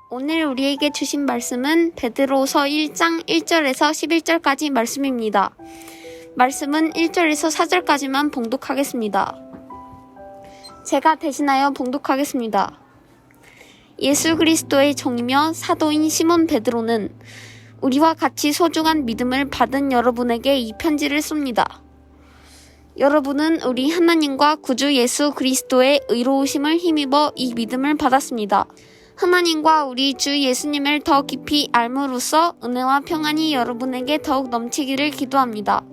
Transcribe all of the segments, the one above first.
오늘 우리에게 주신 말씀은 베드로서 1장 1절에서 11절까지 말씀입니다. 말씀은 1절에서 4절까지만 봉독하겠습니다. 제가 대신하여 봉독하겠습니다. 예수 그리스도의 종이며 사도인 시몬 베드로는 우리와 같이 소중한 믿음을 받은 여러분에게 이 편지를 씁니다. 여러분은 우리 하나님과 구주 예수 그리스도의 의로우심을 힘입어 이 믿음을 받았습니다. 하나님과 우리 주 예수님을 더 깊이 알므로써 은혜와 평안이 여러분에게 더욱 넘치기를 기도합니다.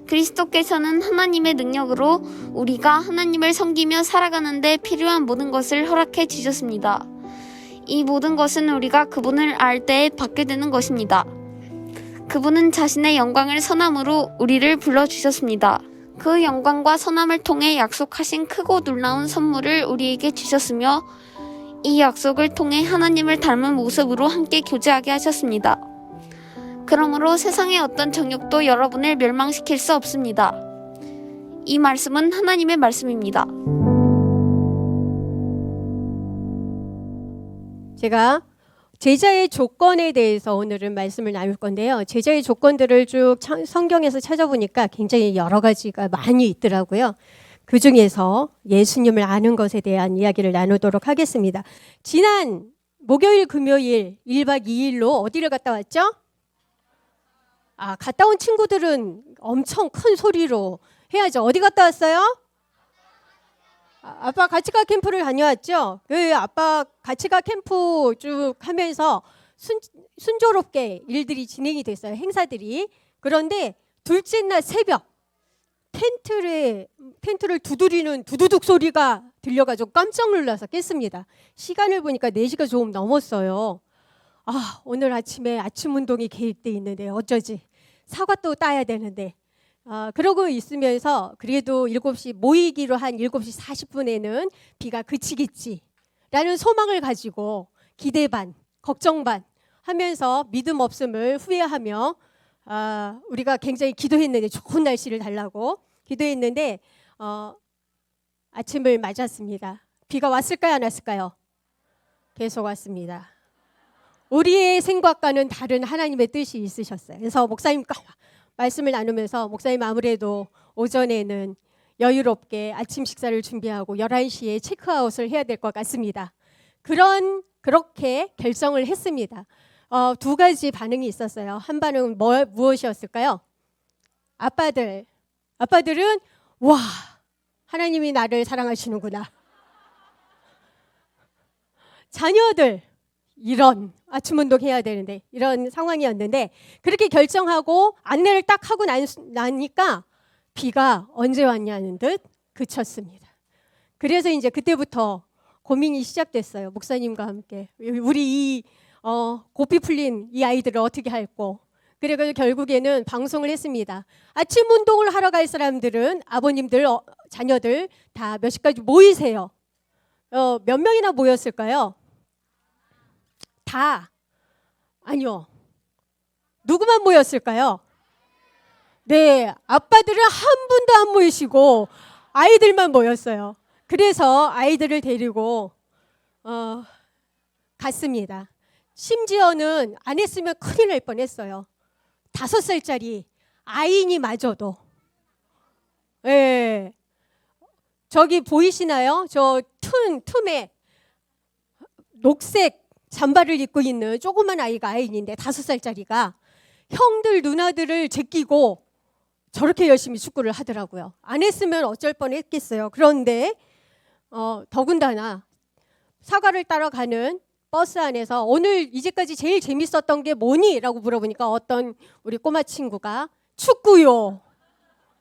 그리스도께서는 하나님의 능력으로 우리가 하나님을 섬기며 살아가는 데 필요한 모든 것을 허락해 주셨습니다. 이 모든 것은 우리가 그분을 알 때에 받게 되는 것입니다. 그분은 자신의 영광을 선함으로 우리를 불러주셨습니다. 그 영광과 선함을 통해 약속하신 크고 놀라운 선물을 우리에게 주셨으며 이 약속을 통해 하나님을 닮은 모습으로 함께 교제하게 하셨습니다. 그러므로 세상의 어떤 정욕도 여러분을 멸망시킬 수 없습니다. 이 말씀은 하나님의 말씀입니다. 제가 제자의 조건에 대해서 오늘은 말씀을 나눌 건데요. 제자의 조건들을 쭉 성경에서 찾아보니까 굉장히 여러 가지가 많이 있더라고요. 그 중에서 예수님을 아는 것에 대한 이야기를 나누도록 하겠습니다. 지난 목요일, 금요일 1박 2일로 어디를 갔다 왔죠? 갔다 온 친구들은 엄청 큰 소리로 해야죠. 어디 갔다 왔어요? 아빠 같이 가 캠프를 다녀왔죠? 그 아빠 같이 가 캠프 쭉 하면서 순조롭게 일들이 진행이 됐어요. 행사들이. 그런데 둘째 날 새벽 텐트를 두드리는 두두둑 소리가 들려가지고 깜짝 놀라서 깼습니다. 시간을 보니까 4시가 조금 넘었어요. 오늘 아침에 아침 운동이 계획돼 있는데 어쩌지? 사과도 따야 되는데. 그러고 있으면서 그래도 7시 모이기로 한 7시 40분에는 비가 그치겠지라는 소망을 가지고 기대 반, 걱정 반 하면서 믿음 없음을 후회하며 우리가 굉장히 기도했는데 좋은 날씨를 달라고 기도했는데 아침을 맞았습니다. 비가 왔을까요? 안 왔을까요? 계속 왔습니다. 우리의 생각과는 다른 하나님의 뜻이 있으셨어요. 그래서 목사님과 말씀을 나누면서 목사님 아무래도 오전에는 여유롭게 아침 식사를 준비하고 11시에 체크아웃을 해야 될 것 같습니다. 그렇게 결정을 했습니다. 2가지 반응이 있었어요. 한 반응은 무엇이었을까요? 아빠들은 와, 하나님이 나를 사랑하시는구나. 자녀들 이런 아침 운동해야 되는데 이런 상황이었는데 그렇게 결정하고 안내를 딱 하고 나니까 비가 언제 왔냐는 듯 그쳤습니다. 그래서 이제 그때부터 고민이 시작됐어요. 목사님과 함께 우리 이 고삐 풀린 이 아이들을 어떻게 할꼬. 그래서 결국에는 방송을 했습니다. 아침 운동을 하러 갈 사람들은 아버님들, 자녀들 다 몇 시까지 모이세요. 몇 명이나 모였을까요? 다 아니요. 누구만 모였을까요? 네, 아빠들은 한 분도 안 모이시고 아이들만 모였어요. 그래서 아이들을 데리고 갔습니다. 심지어는 안 했으면 큰일 날 뻔했어요. 5살짜리 아이니마저도. 예. 저기 보이시나요? 저 틈에 녹색 잠바를 입고 있는 조그만 아이가 아이인데 5살짜리가 형들 누나들을 제끼고 저렇게 열심히 축구를 하더라고요. 안 했으면 어쩔 뻔했겠어요. 그런데 더군다나 사과를 따러 가는 버스 안에서 오늘 이제까지 제일 재밌었던 게 뭐니? 라고 물어보니까 어떤 우리 꼬마 친구가 축구요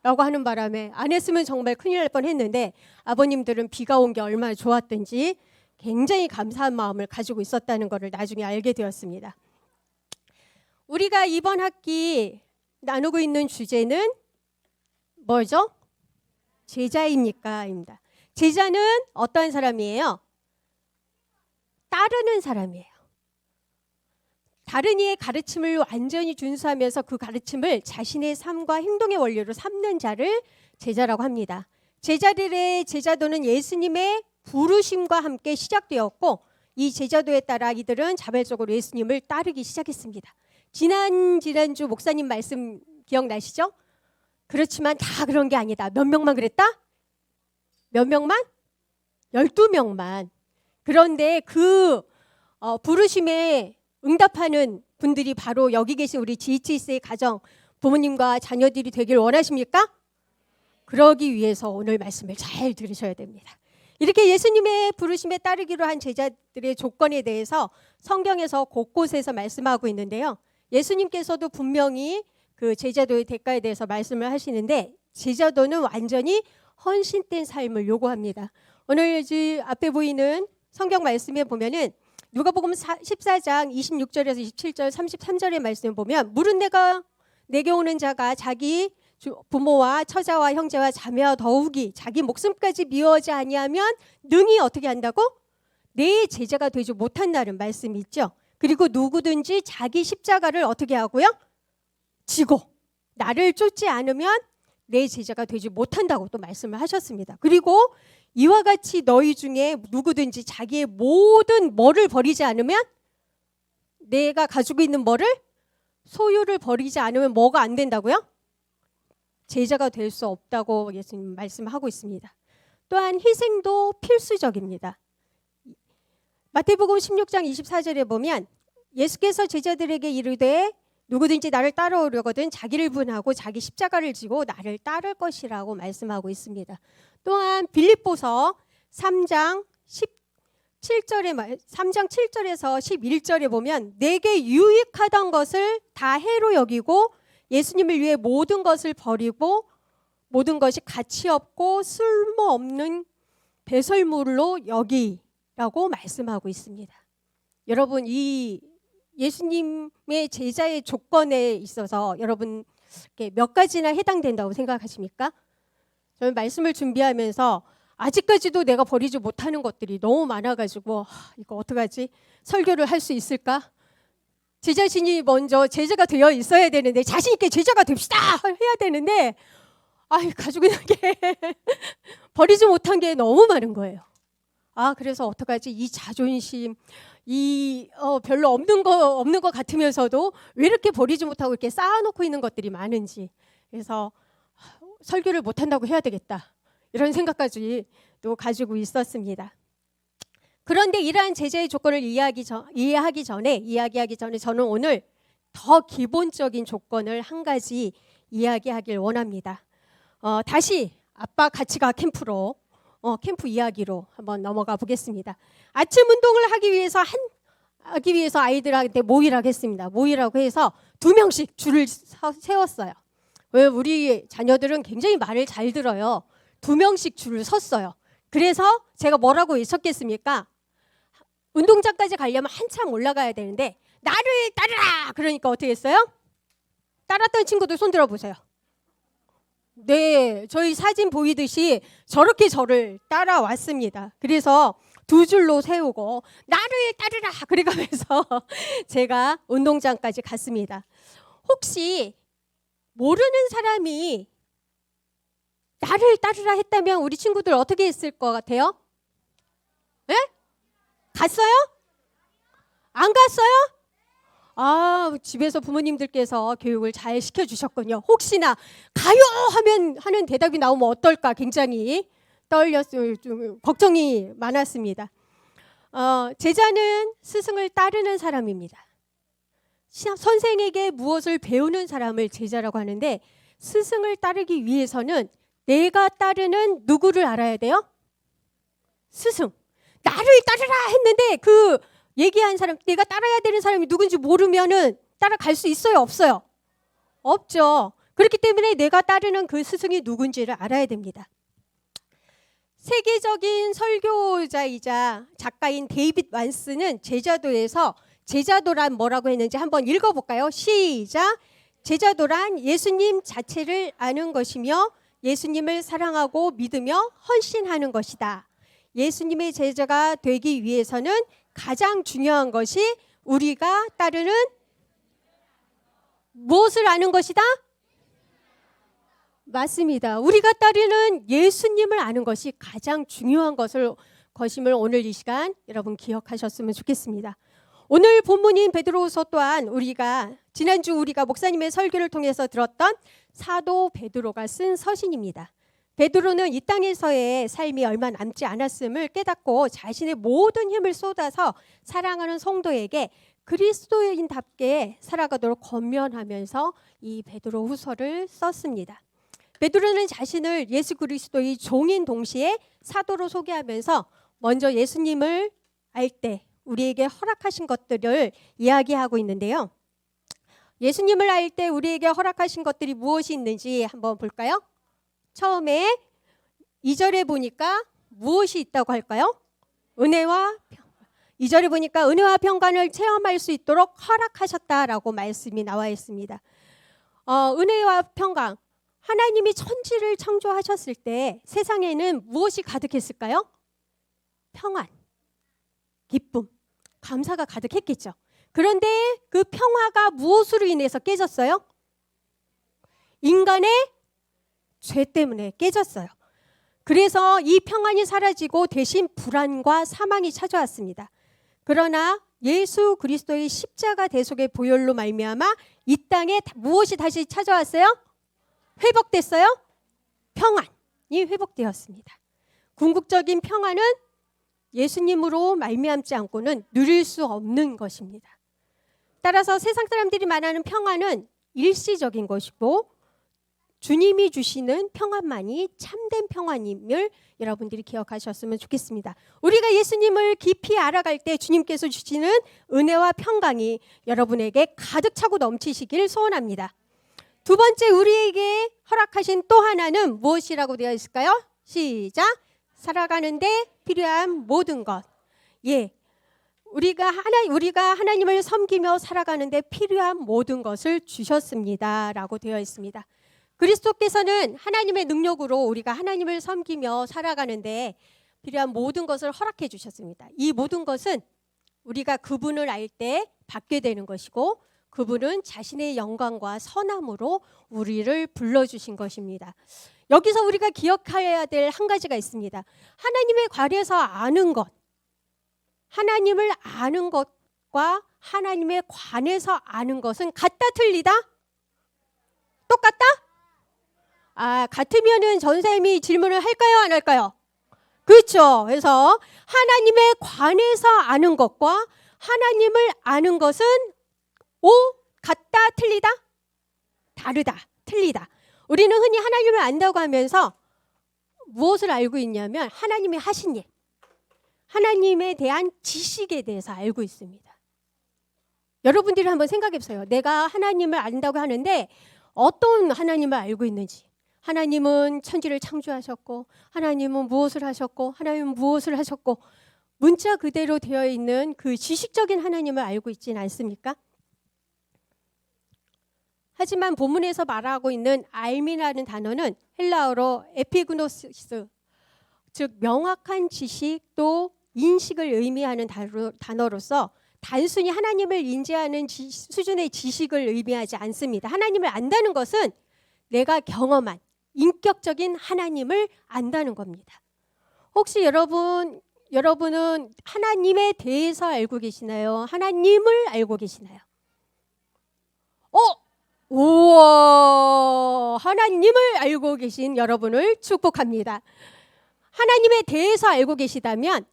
라고 하는 바람에 안 했으면 정말 큰일 날 뻔했는데 아버님들은 비가 온 게 얼마나 좋았던지 굉장히 감사한 마음을 가지고 있었다는 것을 나중에 알게 되었습니다. 우리가 이번 학기 나누고 있는 주제는 뭐죠? 제자입니까?입니다. 제자는 어떠한 사람이에요? 따르는 사람이에요. 다른 이의 가르침을 완전히 준수하면서 그 가르침을 자신의 삶과 행동의 원리로 삼는 자를 제자라고 합니다. 제자들의 제자도는 예수님의 부르심과 함께 시작되었고 이 제자도에 따라 이들은 자발적으로 예수님을 따르기 시작했습니다. 지난주 목사님 말씀 기억나시죠? 그렇지만 다 그런 게 아니다. 몇 명만 그랬다? 몇 명만? 12명만. 그런데 그 부르심에 응답하는 분들이 바로 여기 계신 우리 GHS의 가정, 부모님과 자녀들이 되길 원하십니까? 그러기 위해서 오늘 말씀을 잘 들으셔야 됩니다. 이렇게 예수님의 부르심에 따르기로 한 제자들의 조건에 대해서 성경에서 곳곳에서 말씀하고 있는데요. 예수님께서도 분명히 그 제자도의 대가에 대해서 말씀을 하시는데 제자도는 완전히 헌신된 삶을 요구합니다. 오늘 앞에 보이는 성경 말씀에 보면은 누가복음 14장 26절에서 27절 33절의 말씀을 보면 물은 내게 오는 자가 자기 부모와 처자와 형제와 자매와 더욱이 자기 목숨까지 미워하지 아니하면 능히 어떻게 한다고? 내 제자가 되지 못한다는 말씀이 있죠. 그리고 누구든지 자기 십자가를 어떻게 하고요? 지고 나를 쫓지 않으면 내 제자가 되지 못한다고 또 말씀을 하셨습니다. 그리고 이와 같이 너희 중에 누구든지 자기의 모든 뭐를 버리지 않으면 내가 가지고 있는 뭐를 소유를 버리지 않으면 뭐가 안 된다고요? 제자가 될 수 없다고 예수님 말씀하고 있습니다. 또한 희생도 필수적입니다. 마태복음 16장 24절에 보면 예수께서 제자들에게 이르되 누구든지 나를 따라오려거든 자기를 부인하고 자기 십자가를 지고 나를 따를 것이라고 말씀하고 있습니다. 또한 빌립보서 3장 7절에서 11절에 보면 내게 유익하던 것을 다 해로 여기고 예수님을 위해 모든 것을 버리고 모든 것이 가치 없고 쓸모없는 배설물로 여기라고 말씀하고 있습니다. 여러분 이 예수님의 제자의 조건에 있어서 여러분 몇 가지나 해당된다고 생각하십니까? 저는 말씀을 준비하면서 아직까지도 내가 버리지 못하는 것들이 너무 많아가지고 이거 어떡하지? 설교를 할 수 있을까? 제 자신이 먼저 제자가 되어 있어야 되는데 자신 있게 제자가 됩시다 해야 되는데 가지고 있는 게 버리지 못한 게 너무 많은 거예요. 그래서 어떡하지? 이 자존심 별로 없는 거 같으면서도 왜 이렇게 버리지 못하고 이렇게 쌓아놓고 있는 것들이 많은지 그래서 설교를 못한다고 해야 되겠다 이런 생각까지 또 가지고 있었습니다. 그런데 이러한 제자의 조건을 이야기하기 전에 저는 오늘 더 기본적인 조건을 한 가지 이야기하길 원합니다. 다시 아빠 같이 가 캠프 이야기로 한번 넘어가 보겠습니다. 아침 운동을 하기 위해서 아이들한테 모이라고 했습니다. 모이라고 해서 2명씩 줄을 세웠어요. 왜 우리 자녀들은 굉장히 말을 잘 들어요. 2명씩 줄을 섰어요. 그래서 제가 뭐라고 외쳤겠습니까? 운동장까지 가려면 한참 올라가야 되는데 나를 따르라! 그러니까 어떻게 했어요? 따랐던 친구들 손 들어보세요. 네, 저희 사진 보이듯이 저렇게 저를 따라왔습니다. 그래서 2줄로 세우고 나를 따르라! 그래가면서 제가 운동장까지 갔습니다. 혹시 모르는 사람이 나를 따르라 했다면 우리 친구들 어떻게 했을 것 같아요? 네? 갔어요? 안 갔어요? 집에서 부모님들께서 교육을 잘 시켜주셨군요. 혹시나 가요 하는 대답이 나오면 어떨까 굉장히 떨렸어요. 좀 걱정이 많았습니다. 제자는 스승을 따르는 사람입니다. 선생에게 무엇을 배우는 사람을 제자라고 하는데 스승을 따르기 위해서는 내가 따르는 누구를 알아야 돼요? 스승. 나를 따르라 했는데 그 얘기한 사람, 내가 따라야 되는 사람이 누군지 모르면은 따라갈 수 있어요? 없어요? 없죠. 그렇기 때문에 내가 따르는 그 스승이 누군지를 알아야 됩니다. 세계적인 설교자이자 작가인 데이빗 완스는 제자도에서 제자도란 뭐라고 했는지 한번 읽어볼까요? 시작! 제자도란 예수님 자체를 아는 것이며 예수님을 사랑하고 믿으며 헌신하는 것이다. 예수님의 제자가 되기 위해서는 가장 중요한 것이 우리가 따르는 무엇을 아는 것이다? 맞습니다. 우리가 따르는 예수님을 아는 것이 가장 중요한 것임을 오늘 이 시간 여러분 기억하셨으면 좋겠습니다. 오늘 본문인 베드로후서 또한 지난주 우리가 목사님의 설교를 통해서 들었던 사도 베드로가 쓴 서신입니다. 베드로는 이 땅에서의 삶이 얼마 남지 않았음을 깨닫고 자신의 모든 힘을 쏟아서 사랑하는 성도에게 그리스도인답게 살아가도록 권면하면서 이 베드로후서를 썼습니다. 베드로는 자신을 예수 그리스도의 종인 동시에 사도로 소개하면서 먼저 예수님을 알 때 우리에게 허락하신 것들을 이야기하고 있는데요. 예수님을 알 때 우리에게 허락하신 것들이 무엇이 있는지 한번 볼까요? 처음에 2절에 보니까 무엇이 있다고 할까요? 은혜와 평강. 2절에 보니까 은혜와 평강을 체험할 수 있도록 허락하셨다라고 말씀이 나와 있습니다. 은혜와 평강. 하나님이 천지를 창조하셨을 때 세상에는 무엇이 가득했을까요? 평안, 기쁨, 감사가 가득했겠죠. 그런데 그 평화가 무엇으로 인해서 깨졌어요? 인간의 죄 때문에 깨졌어요. 그래서 이 평안이 사라지고 대신 불안과 사망이 찾아왔습니다. 그러나 예수 그리스도의 십자가 대속의 보혈로 말미암아 이 땅에 무엇이 다시 찾아왔어요? 회복됐어요? 평안이 회복되었습니다. 궁극적인 평안은 예수님으로 말미암지 않고는 누릴 수 없는 것입니다. 따라서 세상 사람들이 말하는 평안은 일시적인 것이고 주님이 주시는 평안만이 참된 평안임을 여러분들이 기억하셨으면 좋겠습니다. 우리가 예수님을 깊이 알아갈 때 주님께서 주시는 은혜와 평강이 여러분에게 가득 차고 넘치시길 소원합니다. 두 번째, 우리에게 허락하신 또 하나는 무엇이라고 되어 있을까요? 시작. 살아가는데 필요한 모든 것. 우리가 하나님을 섬기며 살아가는데 필요한 모든 것을 주셨습니다 라고 되어 있습니다. 그리스도께서는 하나님의 능력으로 우리가 하나님을 섬기며 살아가는데 필요한 모든 것을 허락해 주셨습니다. 이 모든 것은 우리가 그분을 알 때 받게 되는 것이고, 그분은 자신의 영광과 선함으로 우리를 불러주신 것입니다. 여기서 우리가 기억해야 될 한 가지가 있습니다. 하나님에 관해서 아는 것, 하나님을 아는 것과 하나님에 관해서 아는 것은 같다 틀리다? 똑같다? 같으면은 전사님이 질문을 할까요, 안 할까요? 그렇죠. 그래서 하나님에 관해서 아는 것과 하나님을 아는 것은 같다, 틀리다? 다르다, 틀리다. 우리는 흔히 하나님을 안다고 하면서 무엇을 알고 있냐면 하나님이 하신 일, 하나님에 대한 지식에 대해서 알고 있습니다. 여러분들이 한번 생각해 보세요. 내가 하나님을 안다고 하는데 어떤 하나님을 알고 있는지. 하나님은 천지를 창조하셨고, 하나님은 무엇을 하셨고, 하나님은 무엇을 하셨고, 문자 그대로 되어 있는 그 지식적인 하나님을 알고 있지는 않습니까? 하지만 본문에서 말하고 있는 알미라는 단어는 헬라어로 에피그노시스, 즉 명확한 지식 또 인식을 의미하는 단어로서 단순히 하나님을 인지하는 수준의 지식을 의미하지 않습니다. 하나님을 안다는 것은 내가 경험한 인격적인 하나님을 안다는 겁니다. 혹시 여러분은 하나님에 대해서 알고 계시나요? 하나님을 알고 계시나요? 우와, 하나님을 알고 계신 여러분을 축복합니다. 하나님에 대해서 알고 계시다면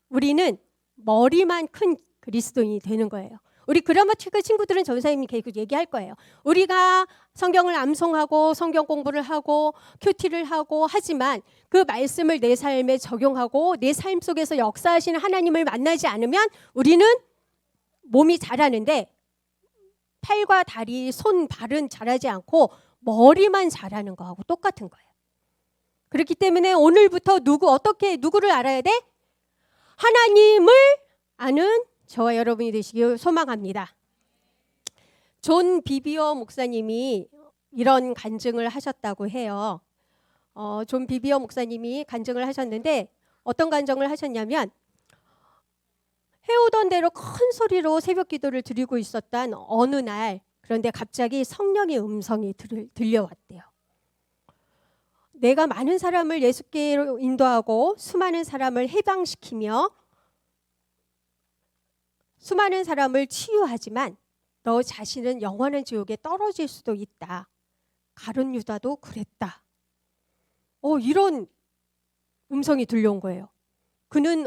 우리는 머리만 큰 그리스도인이 되는 거예요. 우리 그라마티컬 친구들은 전사님이 계속 얘기할 거예요. 우리가 성경을 암송하고 성경 공부를 하고 큐티를 하고 하지만 그 말씀을 내 삶에 적용하고 내 삶 속에서 역사하시는 하나님을 만나지 않으면 우리는 몸이 자라는데 팔과 다리, 손, 발은 자라지 않고 머리만 자라는 거하고 똑같은 거예요. 그렇기 때문에 오늘부터 누구를 알아야 돼? 하나님을 아는 저와 여러분이 되시길 소망합니다. 존 비비어 목사님이 이런 간증을 하셨다고 해요. 존 비비어 목사님이 간증을 하셨는데 어떤 간증을 하셨냐면 해오던 대로 큰 소리로 새벽 기도를 드리고 있었던 어느 날, 그런데 갑자기 성령의 음성이 들려왔대요. 내가 많은 사람을 예수께로 인도하고 수많은 사람을 해방시키며 수많은 사람을 치유하지만 너 자신은 영원한 지옥에 떨어질 수도 있다. 가룟 유다도 그랬다. 이런 음성이 들려온 거예요. 그는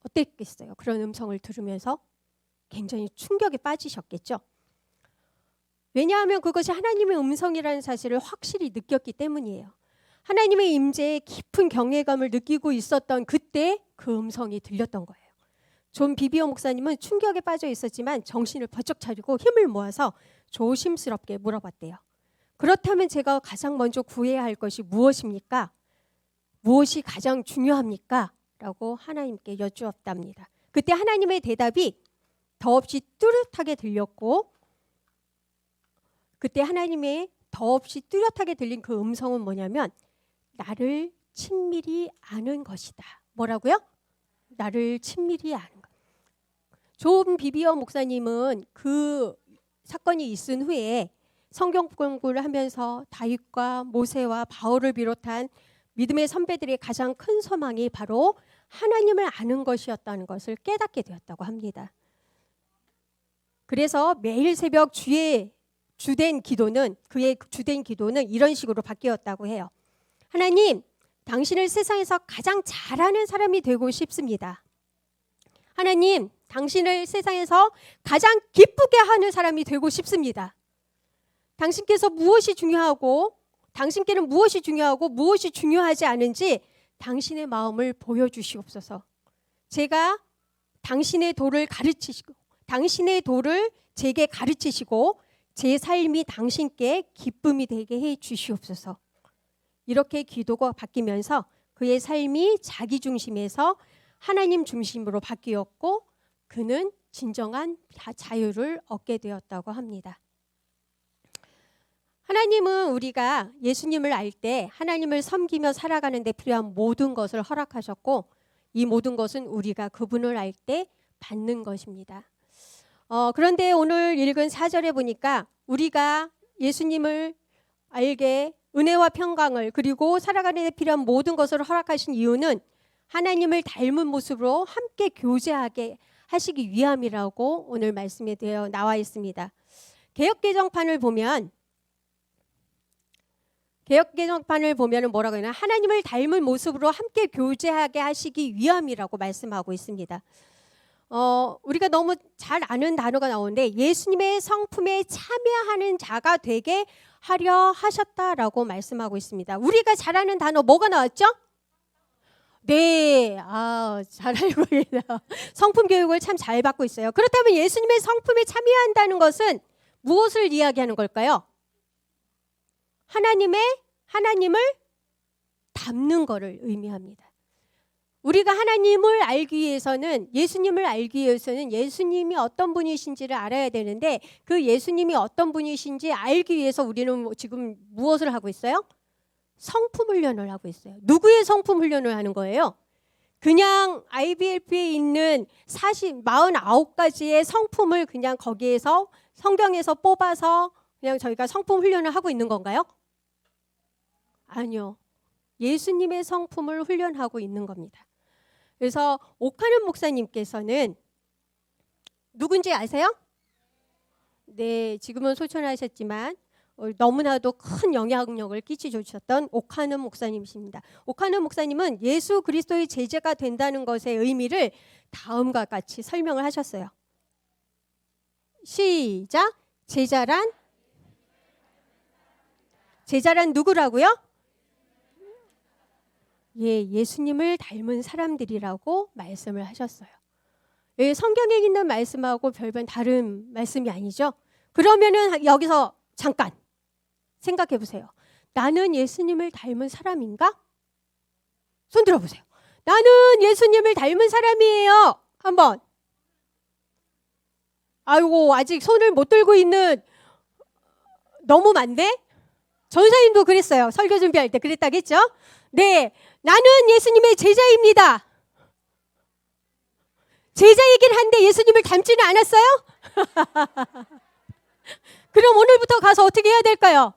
어땠겠어요? 그런 음성을 들으면서 굉장히 충격에 빠지셨겠죠. 왜냐하면 그것이 하나님의 음성이라는 사실을 확실히 느꼈기 때문이에요. 하나님의 임재에 깊은 경외감을 느끼고 있었던 그때 그 음성이 들렸던 거예요. 존 비비오 목사님은 충격에 빠져 있었지만 정신을 번쩍 차리고 힘을 모아서 조심스럽게 물어봤대요. 그렇다면 제가 가장 먼저 구해야 할 것이 무엇입니까? 무엇이 가장 중요합니까? 라고 하나님께 여쭈었답니다. 그때 하나님의 대답이 더없이 뚜렷하게 들렸고, 그때 하나님의 더없이 뚜렷하게 들린 그 음성은 뭐냐면 나를 친밀히 아는 것이다. 뭐라고요? 나를 친밀히 아는 것. 존 비비어 목사님은 그 사건이 있은 후에 성경 공부를 하면서 다윗과 모세와 바울을 비롯한 믿음의 선배들의 가장 큰 소망이 바로 하나님을 아는 것이었다는 것을 깨닫게 되었다고 합니다. 그래서 매일 새벽 그의 주된 기도는 이런 식으로 바뀌었다고 해요. 하나님, 당신을 세상에서 가장 잘하는 사람이 되고 싶습니다. 하나님, 당신을 세상에서 가장 기쁘게 하는 사람이 되고 싶습니다. 당신께는 무엇이 중요하고 무엇이 중요하지 않은지 당신의 마음을 보여주시옵소서. 제가 당신의 도를 가르치시고 당신의 도를 제게 가르치시고 제 삶이 당신께 기쁨이 되게 해 주시옵소서. 이렇게 기도가 바뀌면서 그의 삶이 자기 중심에서 하나님 중심으로 바뀌었고 그는 진정한 자유를 얻게 되었다고 합니다. 하나님은 우리가 예수님을 알 때 하나님을 섬기며 살아가는 데 필요한 모든 것을 허락하셨고 이 모든 것은 우리가 그분을 알 때 받는 것입니다. 그런데 오늘 읽은 4절에 보니까 우리가 예수님을 알게 은혜와 평강을 그리고 살아가는 데 필요한 모든 것을 허락하신 이유는 하나님을 닮은 모습으로 함께 교제하게 하시기 위함이라고 오늘 말씀에 되어 나와 있습니다. 개역개정판을 보면 뭐라고 하나 하나님을 닮은 모습으로 함께 교제하게 하시기 위함이라고 말씀하고 있습니다. 우리가 너무 잘 아는 단어가 나오는데 예수님의 성품에 참여하는 자가 되게 하려 하셨다라고 말씀하고 있습니다. 우리가 잘 아는 단어 뭐가 나왔죠? 네, 잘 알고 있네요. 성품 교육을 참 잘 받고 있어요. 그렇다면 예수님의 성품에 참여한다는 것은 무엇을 이야기하는 걸까요? 하나님을 닮는 것을 의미합니다. 우리가 하나님을 알기 위해서는 예수님을 알기 위해서는 예수님이 어떤 분이신지를 알아야 되는데 그 예수님이 어떤 분이신지 알기 위해서 우리는 지금 무엇을 하고 있어요? 성품 훈련을 하고 있어요. 누구의 성품 훈련을 하는 거예요? 그냥 IBF에 있는 49가지의 성품을 그냥 거기에서 성경에서 뽑아서 그냥 저희가 성품 훈련을 하고 있는 건가요? 아니요. 예수님의 성품을 훈련하고 있는 겁니다. 그래서 오카는 목사님께서는 누군지 아세요? 네, 지금은 소천하셨지만 너무나도 큰 영향력을 끼쳐주셨던 오카는 목사님이십니다. 오카는 목사님은 예수 그리스도의 제자가 된다는 것의 의미를 다음과 같이 설명을 하셨어요. 시작. 제자란 누구라고요? 예수님을 닮은 사람들이라고 말씀을 하셨어요. 성경에 있는 말씀하고 별반 다른 말씀이 아니죠. 그러면은 여기서 잠깐 생각해 보세요. 나는 예수님을 닮은 사람인가? 손 들어보세요. 나는 예수님을 닮은 사람이에요. 한번. 아이고 아직 손을 못 들고 있는 너무 많네. 전사님도 그랬어요. 설교 준비할 때 그랬다겠죠? 네, 나는 예수님의 제자입니다. 제자이긴 한데 예수님을 닮지는 않았어요? 그럼 오늘부터 가서 어떻게 해야 될까요?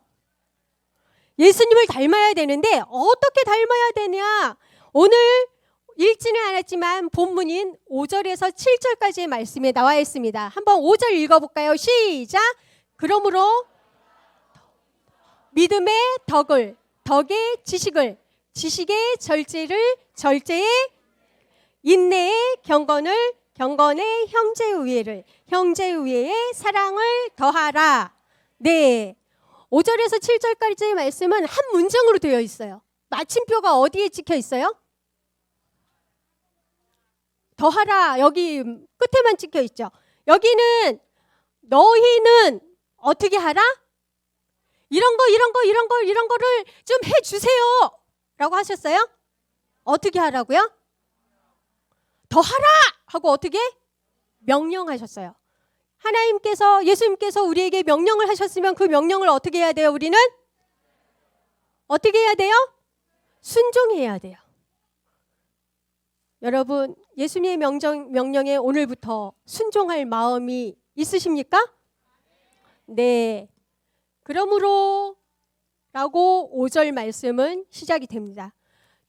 예수님을 닮아야 되는데 어떻게 닮아야 되냐? 오늘 읽지는 않았지만 본문인 5절에서 7절까지의 말씀에 나와 있습니다. 한번 5절 읽어볼까요? 시작! 그러므로 믿음의 덕을, 덕의 지식을, 지식의 절제를, 절제의 인내의 경건을, 경건의 형제의회를, 형제의회의 사랑을 더하라. 네, 5절에서 7절까지의 말씀은 한 문장으로 되어 있어요. 마침표가 어디에 찍혀 있어요? 더하라, 여기 끝에만 찍혀 있죠. 여기는 너희는 어떻게 하라? 이런 거를 좀 해주세요 라고 하셨어요? 어떻게 하라고요? 더하라 하고 어떻게? 명령하셨어요. 하나님께서, 예수님께서 우리에게 명령을 하셨으면 그 명령을 어떻게 해야 돼요? 우리는 어떻게 해야 돼요? 순종해야 돼요. 여러분, 예수님의 명령에 오늘부터 순종할 마음이 있으십니까? 네. 그러므로 라고 5절 말씀은 시작이 됩니다.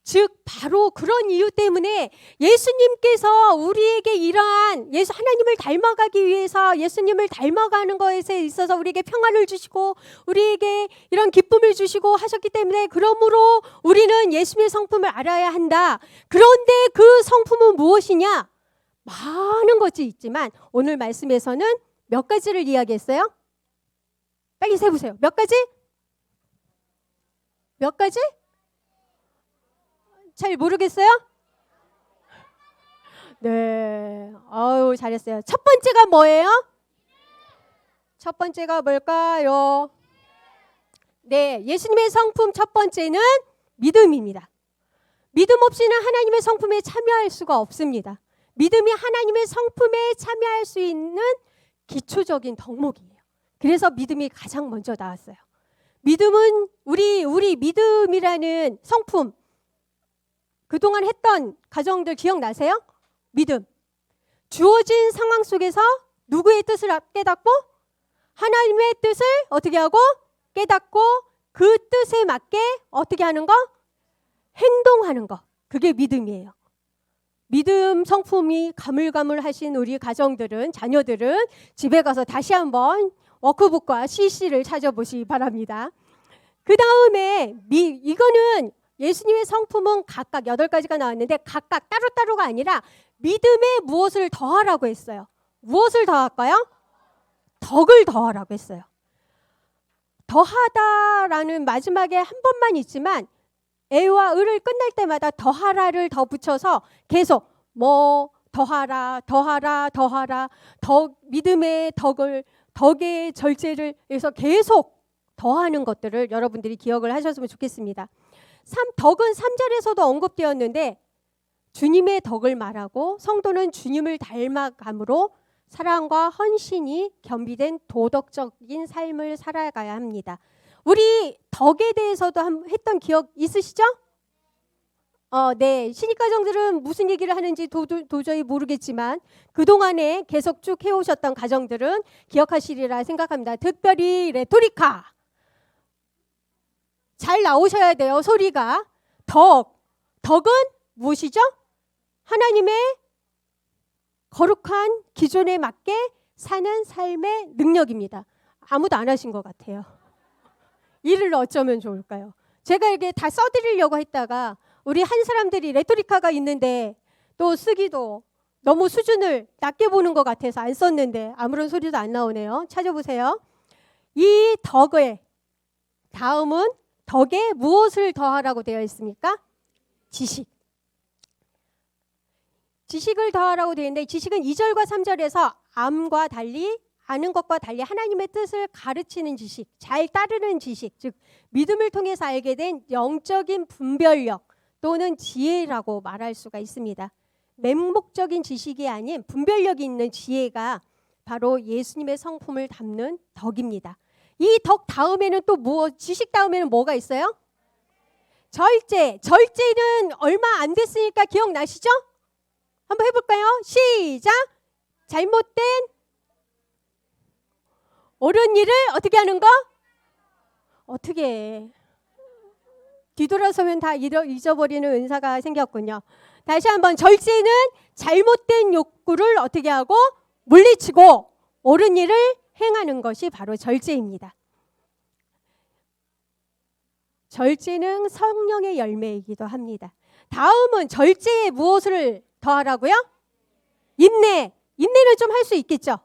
즉 바로 그런 이유 때문에 예수님께서 우리에게 이러한 하나님을 닮아가기 위해서 예수님을 닮아가는 것에 있어서 우리에게 평안을 주시고 우리에게 이런 기쁨을 주시고 하셨기 때문에 그러므로 우리는 예수님의 성품을 알아야 한다. 그런데 그 성품은 무엇이냐? 많은 것이 있지만 오늘 말씀에서는 몇 가지를 이야기했어요? 빨리 세보세요. 몇 가지? 몇 가지? 잘 모르겠어요? 네. 아유, 잘했어요. 첫 번째가 뭐예요? 첫 번째가 뭘까요? 네. 예수님의 성품 첫 번째는 믿음입니다. 믿음 없이는 하나님의 성품에 참여할 수가 없습니다. 믿음이 하나님의 성품에 참여할 수 있는 기초적인 덕목이에요. 그래서 믿음이 가장 먼저 나왔어요. 믿음은 우리 믿음이라는 성품, 그동안 했던 가정들 기억나세요? 믿음. 주어진 상황 속에서 누구의 뜻을 깨닫고 하나님의 뜻을 어떻게 하고 깨닫고 그 뜻에 맞게 어떻게 하는 거? 행동하는 거. 그게 믿음이에요. 믿음 성품이 가물가물하신 우리 가정들은, 자녀들은 집에 가서 다시 한번 워크북과 CC를 찾아보시기 바랍니다. 그 다음에 이거는 예수님의 성품은 각각 8가지가 나왔는데 각각 따로따로가 아니라 믿음에 무엇을 더하라고 했어요. 무엇을 더할까요? 덕을 더하라고 했어요. 더하다라는 마지막에 한 번만 있지만 에와 을을 끝날 때마다 더하라를 더 붙여서 계속 뭐 더하라 믿음의 덕을, 덕의 절제를 해서 계속 더하는 것들을 여러분들이 기억을 하셨으면 좋겠습니다. 덕은 3절에서도 언급되었는데 주님의 덕을 말하고 성도는 주님을 닮아감으로 사랑과 헌신이 겸비된 도덕적인 삶을 살아가야 합니다. 우리 덕에 대해서도 했던 기억 있으시죠? 네. 신입가정들은 무슨 얘기를 하는지 도저히 모르겠지만 그동안에 계속 쭉 해오셨던 가정들은 기억하시리라 생각합니다. 특별히 레토리카. 잘 나오셔야 돼요. 소리가. 덕은 무엇이죠? 하나님의 거룩한 기존에 맞게 사는 삶의 능력입니다. 아무도 안 하신 것 같아요. 이를 어쩌면 좋을까요? 제가 이게 다 써드리려고 했다가 우리 한 사람들이 레토리카가 있는데 또 쓰기도 너무 수준을 낮게 보는 것 같아서 안 썼는데 아무런 소리도 안 나오네요. 찾아보세요. 이 덕의 다음은 덕에 무엇을 더하라고 되어 있습니까? 지식. 지식을 더하라고 되어 있는데 지식은 2절과 3절에서 암과 달리 아는 것과 달리 하나님의 뜻을 가르치는 지식, 잘 따르는 지식, 즉 믿음을 통해서 알게 된 영적인 분별력 또는 지혜라고 말할 수가 있습니다. 맹목적인 지식이 아닌 분별력이 있는 지혜가 바로 예수님의 성품을 담는 덕입니다. 이 덕 다음에는 또 지식 다음에는 뭐가 있어요? 절제. 절제는 얼마 안 됐으니까 기억나시죠? 한번 해볼까요? 시작. 잘못된 옳은 일을 어떻게 하는 거? 어떻게 해? 뒤돌아서면 다 잊어버리는 은사가 생겼군요. 다시 한번, 절제는 잘못된 욕구를 어떻게 하고 물리치고 옳은 일을 행하는 것이 바로 절제입니다. 절제는 성령의 열매이기도 합니다. 다음은 절제에 무엇을 더하라고요? 인내. 인내는 좀 할 수 있겠죠?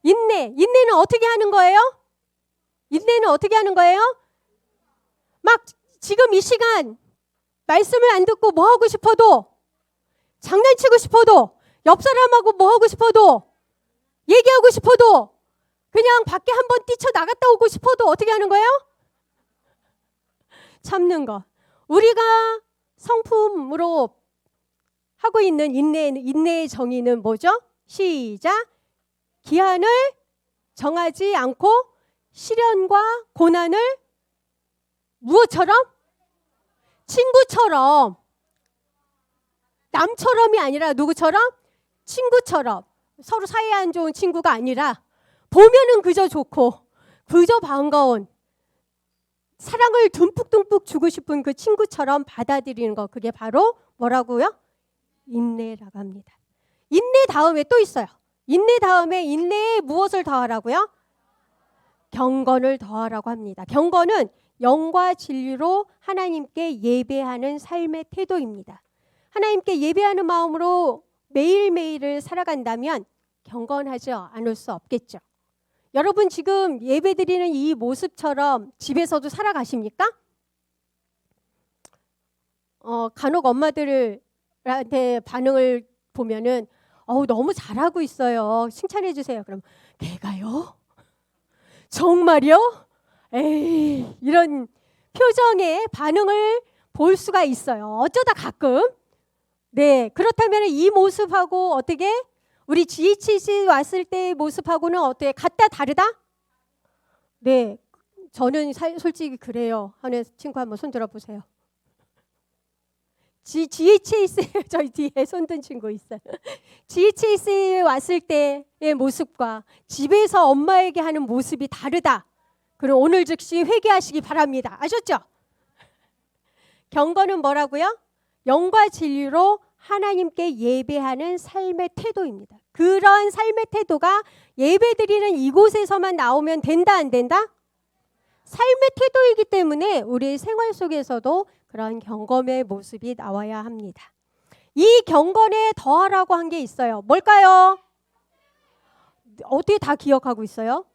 인내는 어떻게 하는 거예요? 인내는 어떻게 하는 거예요? 막 지금 이 시간 말씀을 안 듣고 뭐 하고 싶어도, 장난치고 싶어도, 옆 사람하고 뭐 하고 싶어도, 얘기하고 싶어도, 그냥 밖에 한번 뛰쳐나갔다 오고 싶어도 어떻게 하는 거예요? 참는 거. 우리가 성품으로 하고 있는 인내의 정의는 뭐죠? 시작. 기한을 정하지 않고 시련과 고난을 무엇처럼? 친구처럼. 남처럼이 아니라 누구처럼? 친구처럼. 서로 사이 안 좋은 친구가 아니라 보면은 그저 좋고 그저 반가운, 사랑을 듬뿍듬뿍 주고 싶은 그 친구처럼 받아들이는 거, 그게 바로 뭐라고요? 인내라고 합니다. 인내 다음에 또 있어요. 인내 다음에 인내에 무엇을 더하라고요? 경건을 더하라고 합니다. 경건은 영과 진리로 하나님께 예배하는 삶의 태도입니다. 하나님께 예배하는 마음으로 매일매일을 살아간다면 경건하지 않을 수 없겠죠. 여러분 지금 예배드리는 이 모습처럼 집에서도 살아가십니까? 간혹 엄마들한테 반응을 보면은 너무 잘하고 있어요. 칭찬해 주세요. 그럼 걔가요? 정말요? 에이, 이런 표정의 반응을 볼 수가 있어요. 어쩌다 가끔. 네, 그렇다면 이 모습하고 어떻게? 우리 GHC 왔을 때의 모습하고는 어떻게? 같다 다르다? 네, 저는 솔직히 그래요. 하는 친구 한번 손 들어보세요. GHC에 저희 뒤에 손든 친구 있어요. GHC에 왔을 때의 모습과 집에서 엄마에게 하는 모습이 다르다. 그럼 오늘 즉시 회개하시기 바랍니다. 아셨죠? 경건은 뭐라고요? 영과 진리로 하나님께 예배하는 삶의 태도입니다. 그런 삶의 태도가 예배드리는 이곳에서만 나오면 된다, 안 된다? 삶의 태도이기 때문에 우리 생활 속에서도 그런 경건의 모습이 나와야 합니다. 이 경건에 더하라고 한 게 있어요. 뭘까요? 어떻게 다 기억하고 있어요?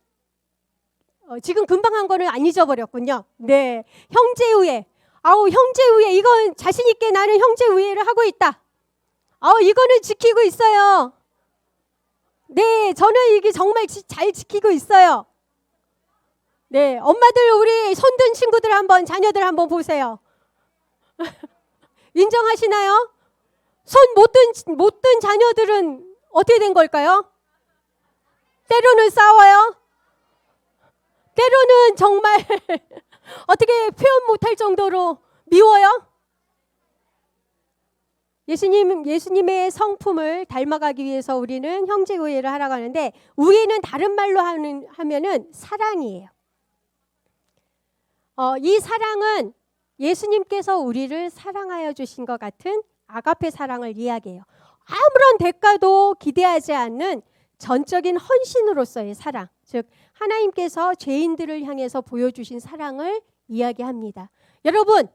지금 금방 한 거는 안 잊어버렸군요. 네, 형제우애. 형제우애, 이건 자신 있게 나는 형제우애를 하고 있다. 이거는 지키고 있어요. 네, 저는 이게 정말 잘 지키고 있어요. 네, 엄마들 우리 손든 친구들 한번, 자녀들 한번 보세요. 인정하시나요? 손 못 든 자녀들은 어떻게 된 걸까요? 때로는 싸워요. 때로는 정말 어떻게 표현 못할 정도로 미워요. 예수님의 성품을 닮아가기 위해서 우리는 형제 우애를 하라고 하는데, 우애는 다른 말로 하면은 사랑이에요. 이 사랑은 예수님께서 우리를 사랑하여 주신 것 같은 아가페 사랑을 이야기해요. 아무런 대가도 기대하지 않는 전적인 헌신으로서의 사랑, 즉 하나님께서 죄인들을 향해서 보여주신 사랑을 이야기합니다. 여러분,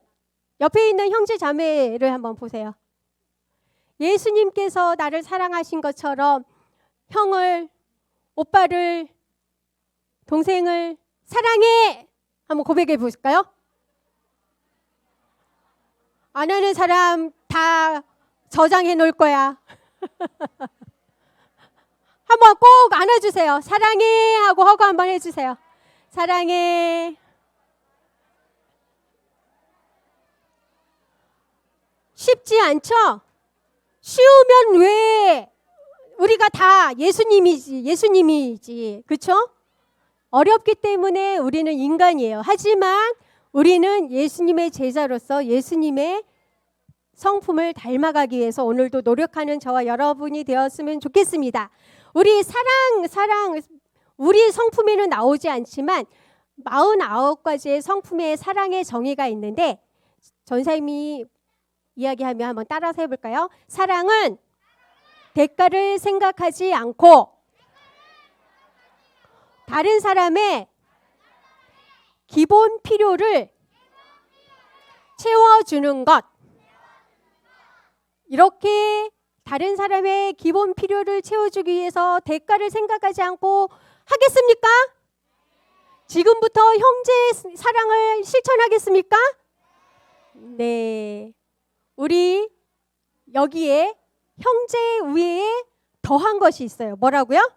옆에 있는 형제 자매를 한번 보세요. 예수님께서 나를 사랑하신 것처럼 형을, 오빠를, 동생을 사랑해! 한번 고백해 볼까요? 안 하는 사람 다 저장해 놓을 거야. 한번 꼭 안아주세요. 사랑해 하고 허거 한번 해주세요. 사랑해. 쉽지 않죠? 쉬우면 왜 우리가 다 예수님이지, 그렇죠? 어렵기 때문에 우리는 인간이에요. 하지만 우리는 예수님의 제자로서 예수님의 성품을 닮아가기 위해서 오늘도 노력하는 저와 여러분이 되었으면 좋겠습니다. 우리 사랑, 우리 성품에는 나오지 않지만 49가지의 성품의 사랑의 정의가 있는데 전사님이 이야기하면 한번 따라서 해볼까요? 사랑은 대가를 생각하지 않고 다른 사람의 기본 필요를 채워주는 것. 이렇게 다른 사람의 기본 필요를 채워주기 위해서 대가를 생각하지 않고 하겠습니까? 지금부터 형제의 사랑을 실천하겠습니까? 네. 우리 여기에 형제 외에 더한 것이 있어요. 뭐라고요?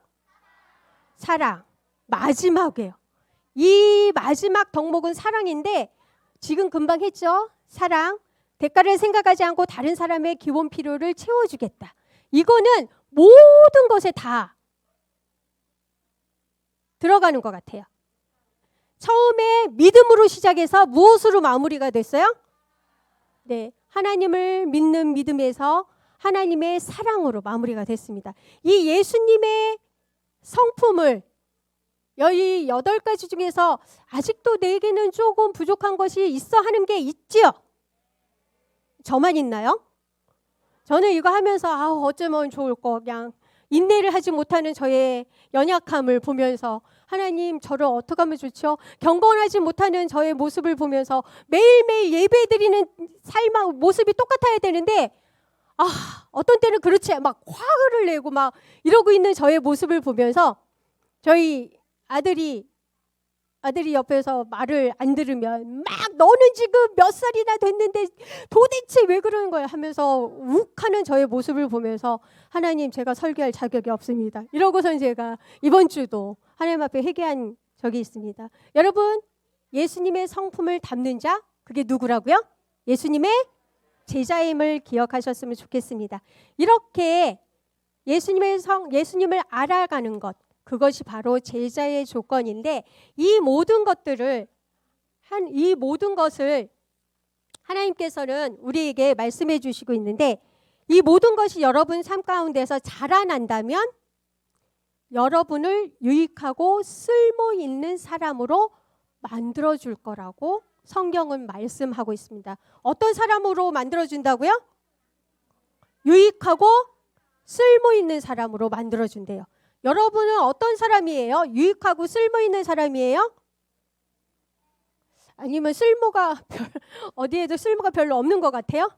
사랑. 마지막이에요. 이 마지막 덕목은 사랑인데 지금 금방 했죠? 사랑. 대가를 생각하지 않고 다른 사람의 기본 필요를 채워주겠다. 이거는 모든 것에 다 들어가는 것 같아요. 처음에 믿음으로 시작해서 무엇으로 마무리가 됐어요? 네, 하나님을 믿는 믿음에서 하나님의 사랑으로 마무리가 됐습니다. 이 예수님의 성품을 이 8가지 중에서 아직도 내게는 조금 부족한 것이 있어 하는 게 있지요? 저만 있나요? 저는 이거 하면서 어쩌면 좋을까, 그냥 인내를 하지 못하는 저의 연약함을 보면서 하나님 저를 어떻게 하면 좋죠? 경건하지 못하는 저의 모습을 보면서 매일매일 예배드리는 삶하고 모습이 똑같아야 되는데 어떤 때는 그렇지 막 화를 내고 막 이러고 있는 저의 모습을 보면서 저희 아들이 옆에서 말을 안 들으면 막 너는 지금 몇 살이나 됐는데 도대체 왜 그러는 거야 하면서 욱하는 저의 모습을 보면서 하나님 제가 설교할 자격이 없습니다. 이러고선 제가 이번 주도 하나님 앞에 회개한 적이 있습니다. 여러분 예수님의 성품을 담는 자 그게 누구라고요? 예수님의 제자임을 기억하셨으면 좋겠습니다. 이렇게 예수님을 알아가는 것 그것이 바로 제자의 조건인데 이 모든 것을 하나님께서는 우리에게 말씀해 주시고 있는데 이 모든 것이 여러분 삶 가운데서 자라난다면 여러분을 유익하고 쓸모 있는 사람으로 만들어 줄 거라고 성경은 말씀하고 있습니다. 어떤 사람으로 만들어 준다고요? 유익하고 쓸모 있는 사람으로 만들어 준대요. 여러분은 어떤 사람이에요? 유익하고 쓸모 있는 사람이에요? 아니면 어디에도 쓸모가 별로 없는 것 같아요?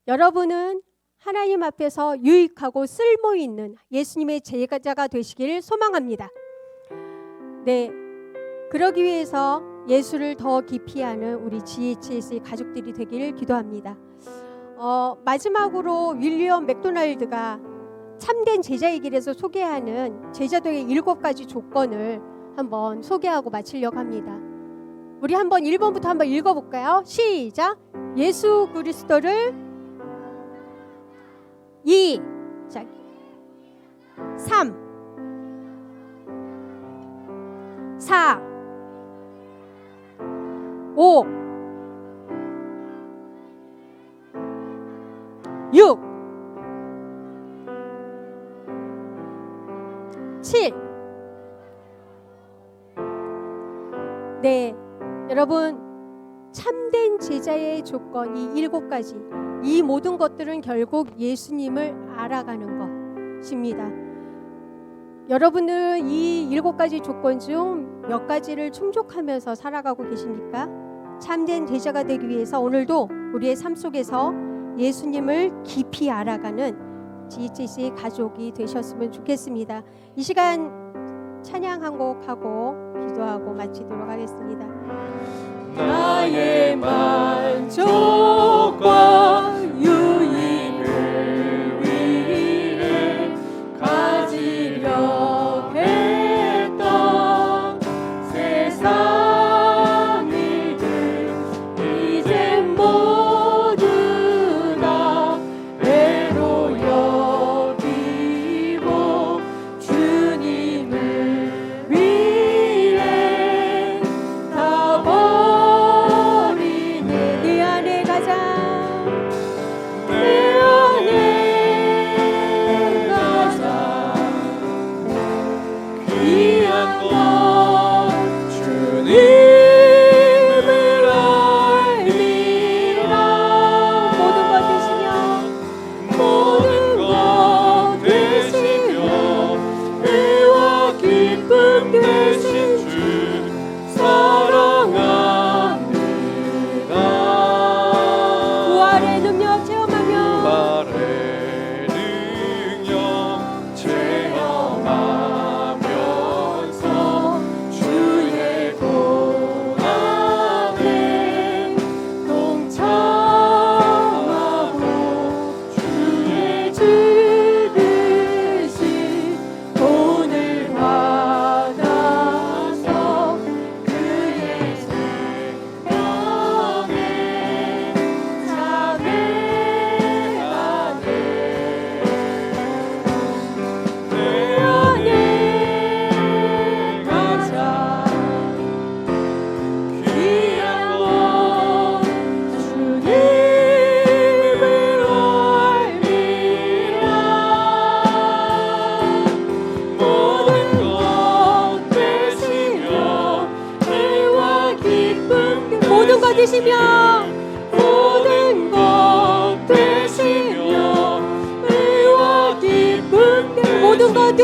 여러분은 하나님 앞에서 유익하고 쓸모 있는 예수님의 제자가 되시기를 소망합니다. 네, 그러기 위해서 예수를 더 깊이 아는 우리 GHS 가족들이 되기를 기도합니다. 마지막으로 윌리엄 맥도날드가 참된 제자의 길에서 소개하는 제자도의 7가지 조건을 한번 소개하고 마치려고 합니다. 우리 한번 1번부터 한번 읽어볼까요? 시작! 예수 그리스도를 2, 3, 4, 5, 6, 7. 네, 여러분 참된 제자의 조건 이 7가지 이 모든 것들은 결국 예수님을 알아가는 것입니다. 여러분은 이 7가지 조건 중 몇 가지를 충족하면서 살아가고 계십니까? 참된 제자가 되기 위해서 오늘도 우리의 삶 속에서 예수님을 깊이 알아가는 GHC 가족이 되셨으면 좋겠습니다. 이 시간 찬양 한 곡 하고 기도하고 마치도록 하겠습니다. 나의 만족과 유익을 위해 가지려 했던 세상 일들 이제 모두 다 애로 여기고 주님을 위해 다 버리네. 내 안에 가자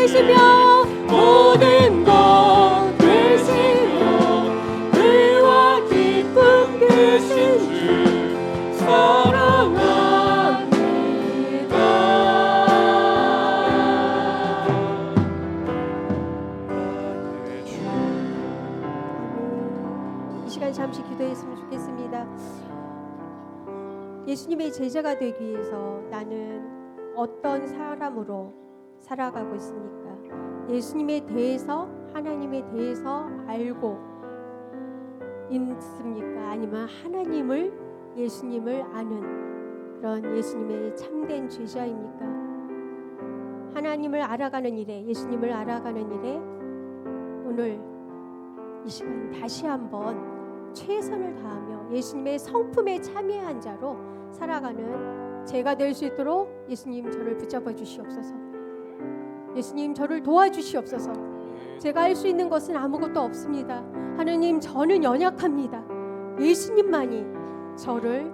계시며 모든 것 되시며 의와 기쁨 되신 주 사랑합니다. 이 시간 잠시 기도했으면 좋겠습니다. 예수님의 제자가 되기 위해서 나는 어떤 사람으로 살아가고 있습니까? 예수님에 대해서, 하나님에 대해서 알고 있습니까? 아니면 하나님을, 예수님을 아는 그런 예수님의 참된 제자입니까? 하나님을 알아가는 일에, 예수님을 알아가는 일에 오늘 이 시간 다시 한번 최선을 다하며 예수님의 성품에 참여한 자로 살아가는 제가 될 수 있도록 예수님 저를 붙잡아 주시옵소서. 예수님 저를 도와주시옵소서. 제가 할 수 있는 것은 아무것도 없습니다. 하나님 저는 연약합니다. 예수님만이 저를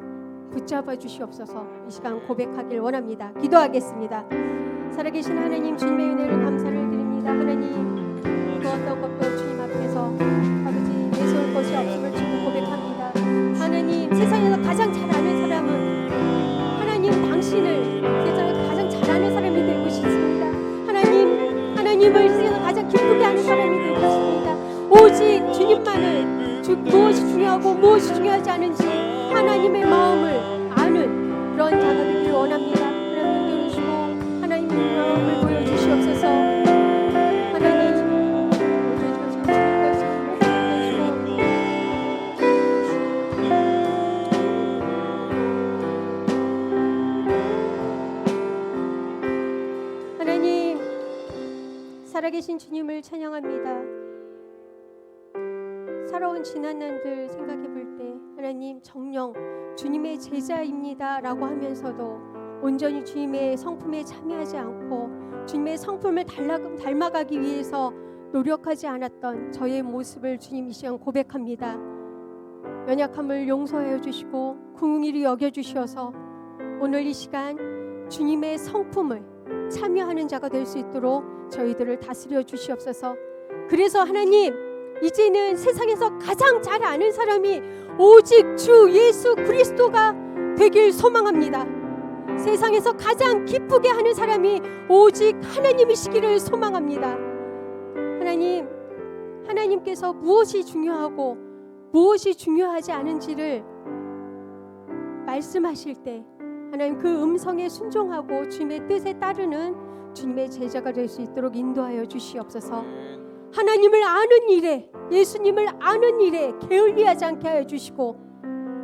붙잡아 주시옵소서. 이 시간 고백하길 원합니다. 기도하겠습니다. 살아계신 하나님, 주님의 은혜를 감사를 드립니다. 하나님 그 어떤 것도 주님 앞에서 아버지 내세울 것이 없음을 주님 고백합니다. 하나님 세상에서 가장 잘 아는 사람은 하나님 당신을 세상에서 가장 잘 아는 사람이 되고 싶습니다. 하나님을 세상에서 가장 기쁘게 하는 사람이 되고 싶습니다. 오직 주님만을 무엇이 중요하고 무엇이 중요하지 않은지 하나님의 마음을 아는 그런 자가 되길 원합니다. 하나님 되어주시고 하나님의 마음을 보여주시옵소서. 하나님 하나님 살아계신 주님을 찬양합니다. 살아온 지난 날들 생각해 볼 때 하나님 정녕 주님의 제자입니다 라고 하면서도 온전히 주님의 성품에 참여하지 않고 주님의 성품을 닮아가기 위해서 노력하지 않았던 저의 모습을 주님 이 시간 고백합니다. 연약함을 용서하여 주시고 긍휼히 여겨 주셔서 오늘 이 시간 주님의 성품을 참여하는 자가 될 수 있도록 저희들을 다스려 주시옵소서. 그래서 하나님 이제는 세상에서 가장 잘 아는 사람이 오직 주 예수 그리스도가 되길 소망합니다. 세상에서 가장 기쁘게 하는 사람이 오직 하나님이시기를 소망합니다. 하나님께서 무엇이 중요하고 무엇이 중요하지 않은지를 말씀하실 때 하나님 그 음성에 순종하고 주님의 뜻에 따르는 주님의 제자가 될 수 있도록 인도하여 주시옵소서. 하나님을 아는 일에, 예수님을 아는 일에 게을리하지 않게 하여 주시고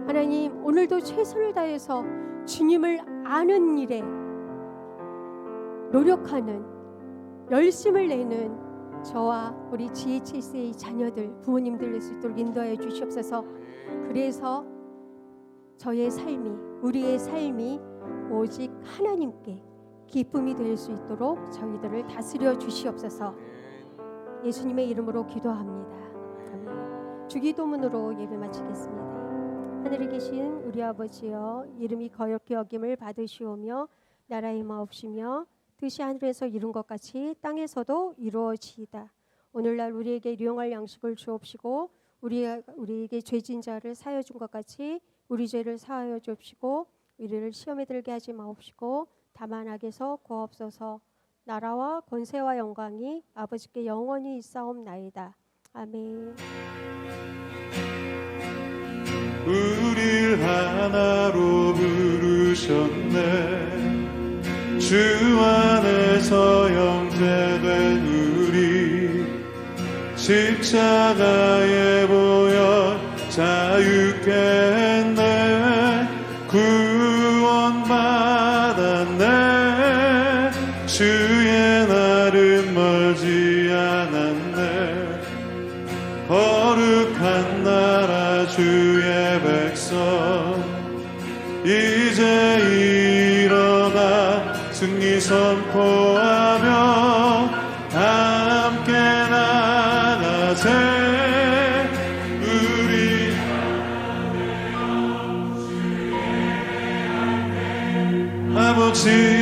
하나님 오늘도 최선을 다해서 주님을 아는 일에 노력하는, 열심을 내는 저와 우리 GHSA 자녀들, 부모님들 될 수 있도록 인도하여 주시옵소서. 그래서 저의 삶이, 우리의 삶이 오직 하나님께 기쁨이 될 수 있도록 저희들을 다스려 주시옵소서. 예수님의 이름으로 기도합니다. 아멘. 주기도문으로 예배 마치겠습니다. 하늘에 계신 우리 아버지여, 이름이 거룩히 여김을 받으시오며 나라의 마옵시며 뜻이 하늘에서 이룬 것 같이 땅에서도 이루어지이다. 오늘날 우리에게 일용할 양식을 주옵시고 우리에게 죄진 자를 사하여 준 것 같이 우리 죄를 사하여 주옵시고 우리를 시험에 들게 하지 마옵시고 다만 악에서 구하옵소서. 나라와 권세와 영광이 아버지께 영원히 있사옵나이다. 아멘. 우릴 하나로 부르셨네. 주 안에서 형제된 우리 십자가에 보여 자유케 했네. 구원받았네. 주의 날은 멀지 않았네. 거룩한 나라 주의 백성 이제 일어나 승리 선포하며 함께 나가세. 우리 아버지